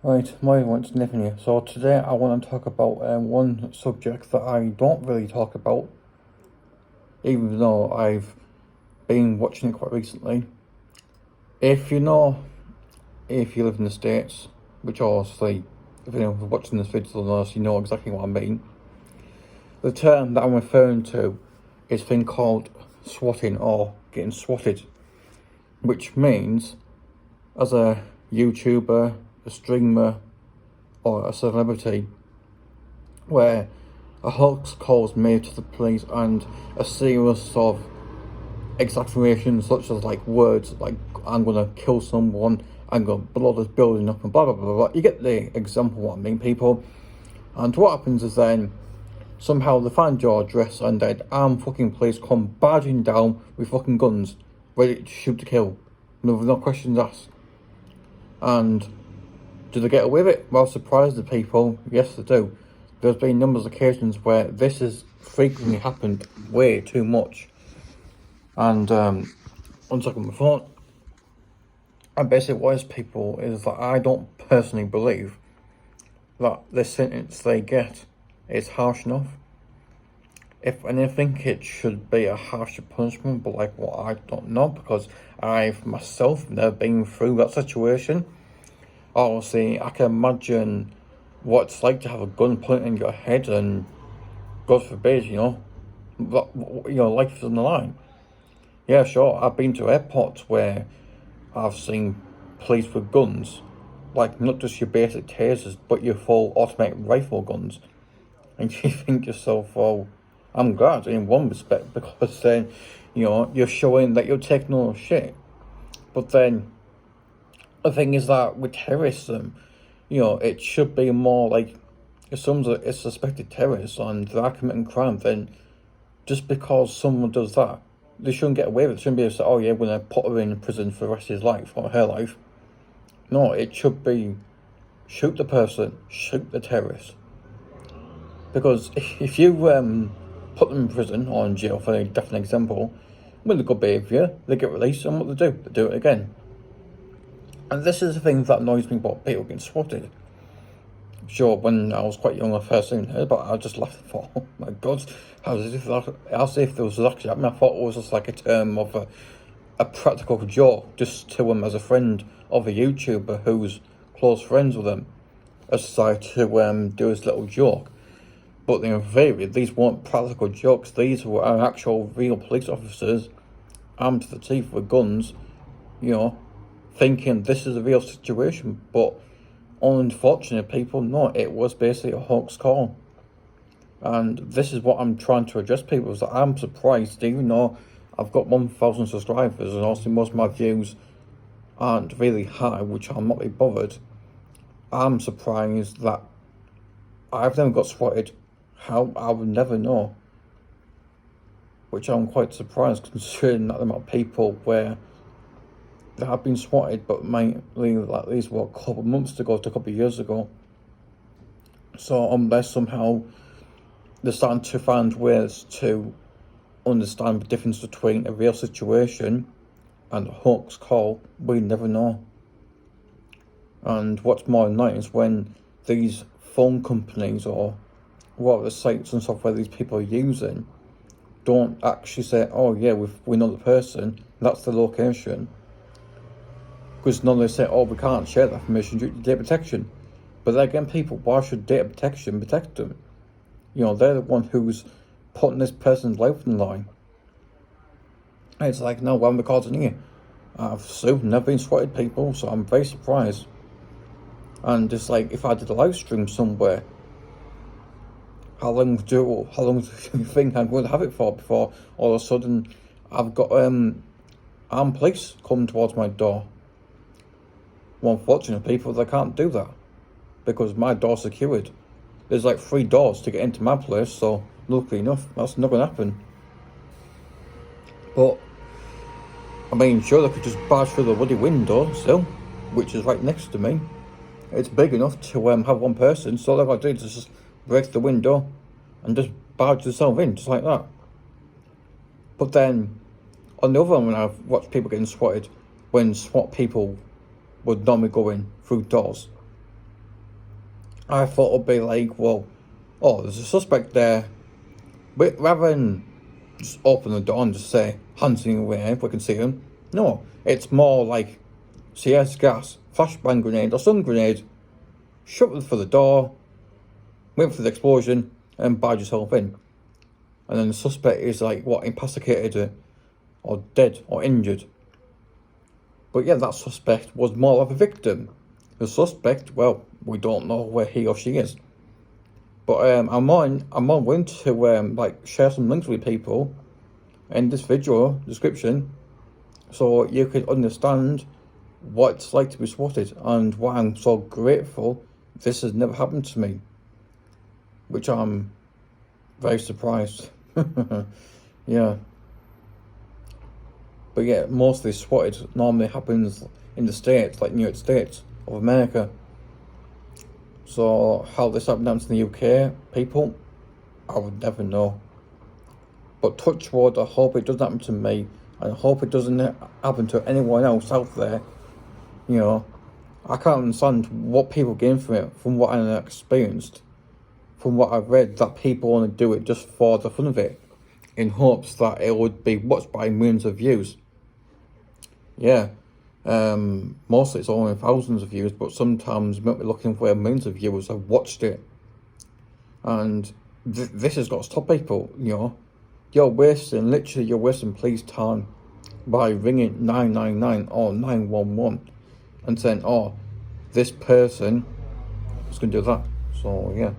Right, my one's Nathan here. So today I want to talk about one subject that I don't really talk about, even though I've been watching it quite recently. If you live in the States, which obviously, if anyone's watching this video knows, you know exactly what I mean. The term that I'm referring to is a thing called swatting or getting swatted, which means as a YouTuber, a streamer, or a celebrity, where a hoax call is made to the police and a series of exaggerations such as like words like I'm gonna kill someone, I'm gonna blow this building up and blah blah blah blah. You get the example what I mean, people. And what happens is then somehow they find your address and then armed fucking police come barging down with fucking guns, ready to shoot to kill. With no questions asked. And do they get away with it? Well, surprise the people, yes they do. There's been numerous occasions where this has frequently happened way too much. And one second, my phone. And basically what is people is that I don't personally believe that the sentence they get is harsh enough. If anything, it should be a harsher punishment, but like what, I don't know, because I've myself never been through that situation. Obviously, I can imagine what it's like to have a gun pointed in your head and, God forbid, life is on the line. Yeah, sure, I've been to airports where I've seen police with guns, like not just your basic tasers, but your full automatic rifle guns. And you think to yourself, oh, I'm glad in one respect, because then, you're showing that you're taking no shit. But then, the thing is that with terrorism, it should be more like, if someone's a suspected terrorist and they're committing crime, then just because someone does that, they shouldn't get away with it. They shouldn't be able to say, oh yeah, we're going to put her in prison for the rest of his life, or her life. No, it should be, shoot the person, shoot the terrorist. Because if you put them in prison or in jail, for a definite example, with a good behaviour, they get released, and what they do it again. And this is the thing that annoys me about people getting swatted. Sure, when I was quite young, I first seen it, but I just laughed and thought, oh my god, as if there was actually happening. I thought it was just like a term of a practical joke, just to him as a friend of a YouTuber who's close friends with him, as decided to do his little joke. But in theory, these weren't practical jokes. These were actual real police officers, armed to the teeth with guns, thinking this is a real situation. But unfortunately, people, no, it was basically a hoax call. And this is what I'm trying to address, people, is that I'm surprised, even though I've got 1,000 subscribers, and also most of my views aren't really high, which I'm not really bothered. I'm surprised that I've never got swatted. How? I would never know. Which I'm quite surprised, considering that the amount of people where they have been swatted, but mainly like these were a couple of months ago to a couple of years ago. So unless somehow they're starting to find ways to understand the difference between a real situation and a hoax call, we never know. And what's more annoying is when these phone companies or what the sites and software these people are using don't actually say, oh yeah, we know the person, that's the location. Because none of them say, oh, we can't share that information due to data protection. But then again, people, why should data protection protect them? They're the one who's putting this person's life on the line. And it's like, no, why am I recording here? I've still never been swatted, people, so I'm very surprised. And it's like, if I did a live stream somewhere, how long do you think I'm going to have it for before all of a sudden I've got armed police coming towards my door? Well, unfortunately, people, they can't do that because my door's secured. There's like 3 doors to get into my place, so luckily enough, that's not going to happen. But I mean, sure, they could just barge through the bloody window still, which is right next to me. It's big enough to have one person, so all they've got to do is just break the window and just barge themselves in, just like that. But then, on the other hand, when I've watched people getting swatted, when SWAT people would normally go in through doors, I thought it'd be like, well, oh, there's a suspect there. But rather than just open the door and just say, hands in the air, if we can see him. No, it's more like, CS gas, flashbang grenade or stun grenade, shut it for the door, wait for the explosion, and barge yourself in. And then the suspect is like, what, incapacitated or dead or injured. But yeah, that suspect was more of a victim. The suspect, well, we don't know where he or she is. But I'm more willing to like share some links with people in this video description, so you can understand what it's like to be swatted and why I'm so grateful this has never happened to me, which I'm very surprised. Yeah. But yeah, mostly swatted normally happens in the States, like New York States of America. So how this happened in the UK, people, I would never know. But touch wood, I hope it doesn't happen to me, and I hope it doesn't happen to anyone else out there. You know, I can't understand what people gain from it, from what I experienced, from what I've read, that people want to do it just for the fun of it, in hopes that it would be watched by millions of views. Yeah, mostly it's only thousands of views, but sometimes you might be looking for millions of viewers have watched it. And this has got to stop people, you know. You're wasting police time by ringing 999 or 911 and saying, oh, this person is going to do that. So, yeah.